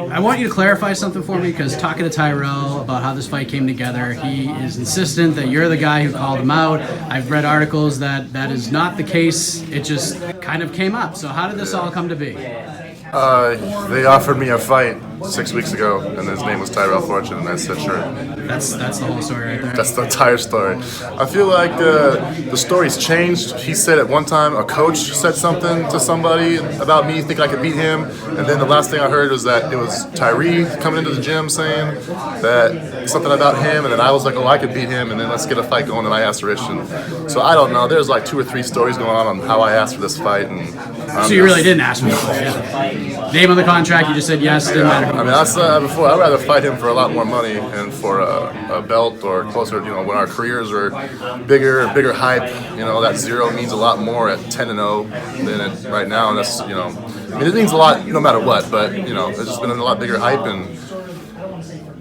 I want you to clarify something for me, because talking to Tyrell about how this fight came together, he is insistent that you're the guy who called him out. I've read articles that that is not the case. It just kind of came up. So how did this all come to be? They offered me a fight 6 weeks ago, and his name was Tyrell Fortune, and I said sure. That's the whole story right there. That's the entire story. I feel like the story's changed. He said at one time a coach said something to somebody about me thinking I could beat him, and then the last thing I heard was that it was Tyree coming into the gym saying that something about him, and then I was like, oh, I could beat him, and then let's get a fight going, and I asked Rich. And so I don't know. There's like 2 or 3 stories going on how I asked for this fight. And so you really didn't ask for the fight? Name on the contract, you just said yes, didn't matter. I mean, I said before, I'd rather fight him for a lot more money and for a belt or closer, when our careers are bigger hype, that 0 means a lot more at 10-0 than it right now. And that's, I mean, it means a lot no matter what, but, it's just been a lot bigger hype, and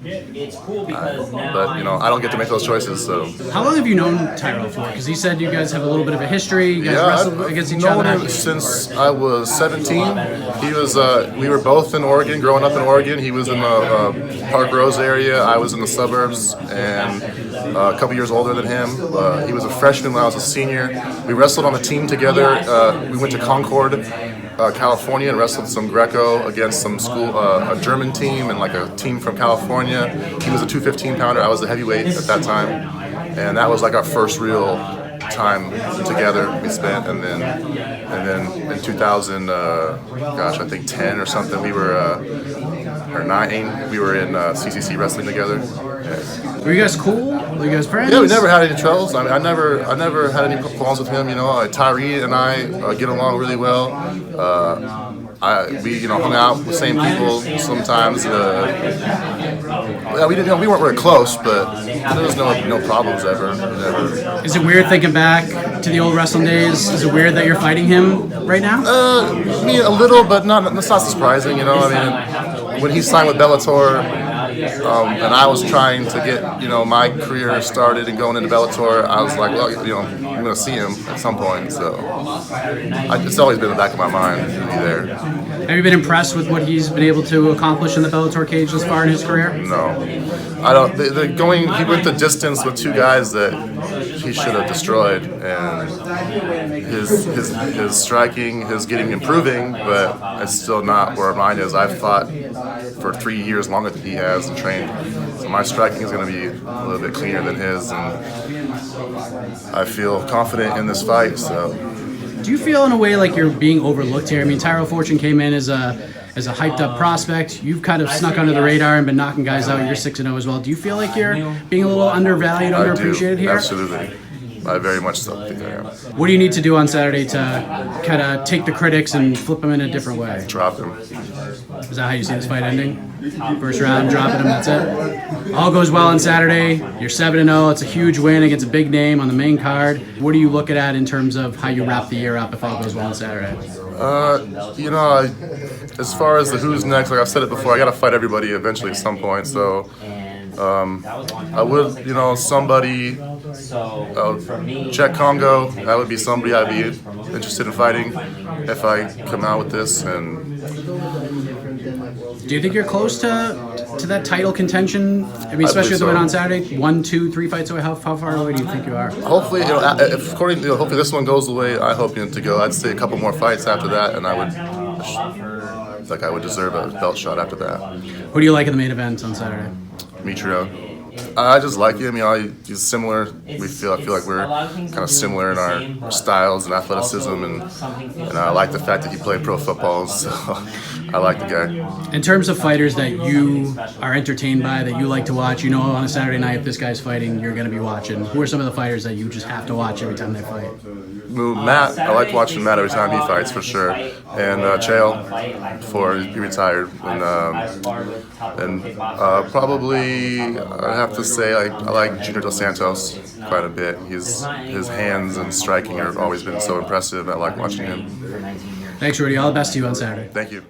it's cool because but I don't get to make those choices. So how long have you known Tyrell for? Because he said you guys have a little bit of a history. You guys wrestled against each other. I've known him since I was 17. He was. We were both in Oregon, growing up in Oregon. He was in the Park Rose area. I was in the suburbs, and a couple years older than him. He was a freshman when I was a senior. We wrestled on the team together. We went to Concord, California, and wrestled some Greco against some school, a German team, and like a team from California. He was a 215-pounder. I was the heavyweight at that time, and that was like our first real time together we spent. And then in 2000, I think 10 or something, we were or 9. We were in CCC wrestling together. Yeah. Were you guys cool? Were you guys friends? Yeah, we never had any troubles. I mean, I never had any problems with him. Tyree and I get along really well. We hung out with the same people sometimes. We weren't very close, but there was no problems ever. Never. Is it weird thinking back to the old wrestling days? Is it weird that you're fighting him right now? Me a little, but it's not surprising. I mean, when he signed with Bellator, and I was trying to get my career started and going into Bellator, I was like, well, I'm going to see him at some point. So it's always been in the back of my mind to be there. Have you been impressed with what he's been able to accomplish in the Bellator cage thus far in his career? No, I don't. He went the distance with 2 guys that he should have destroyed, and his striking is improving, but it's still not where mine is. I've fought for 3 years longer than he has and trained, so my striking is going to be a little bit cleaner than his, and I feel confident in this fight. So. Do you feel in a way like you're being overlooked here? I mean, Tyrell Fortune came in as a hyped up prospect. You've kind of snuck under the radar and been knocking guys out. You're 6-0 as well. Do you feel like you're being a little undervalued, underappreciated here? Absolutely. I very much so think I am. What do you need to do on Saturday to kind of take the critics and flip them in a different way? Drop him. Is that how you see this fight ending? First round, dropping him, that's it? All goes well on Saturday. You're 7-0. It's a huge win against a big name on the main card. What are you looking at in terms of how you wrap the year up if all goes well on Saturday? As far as the who's next, like I've said it before, I got to fight everybody eventually at some point. So I would, somebody, Czech Congo, that would be somebody I'd be interested in fighting if I come out with this. And do you think you're close to that title contention? I mean, especially with the win on Saturday, 1, 2, 3 fights away. How far away do you think you are? Hopefully, hopefully this one goes the way I hope it to go. I'd say a couple more fights after that, and I would deserve a belt shot after that. Who do you like in the main event on Saturday? Mitro. I just like him. He's similar. I feel like we're kind of similar in our styles and athleticism, and I like the fact that he played pro football. So I like the guy. In terms of fighters that you are entertained by, that you like to watch, on a Saturday night if this guy's fighting, you're going to be watching. Who are some of the fighters that you just have to watch every time they fight? Matt, I like watching Matt every time he fights for sure, and Chael before he retired, and probably I have to say I like Junior Dos Santos quite a bit. His hands and striking have always been so impressive. I like watching him. Thanks, Rudy. All the best to you on Saturday. Thank you.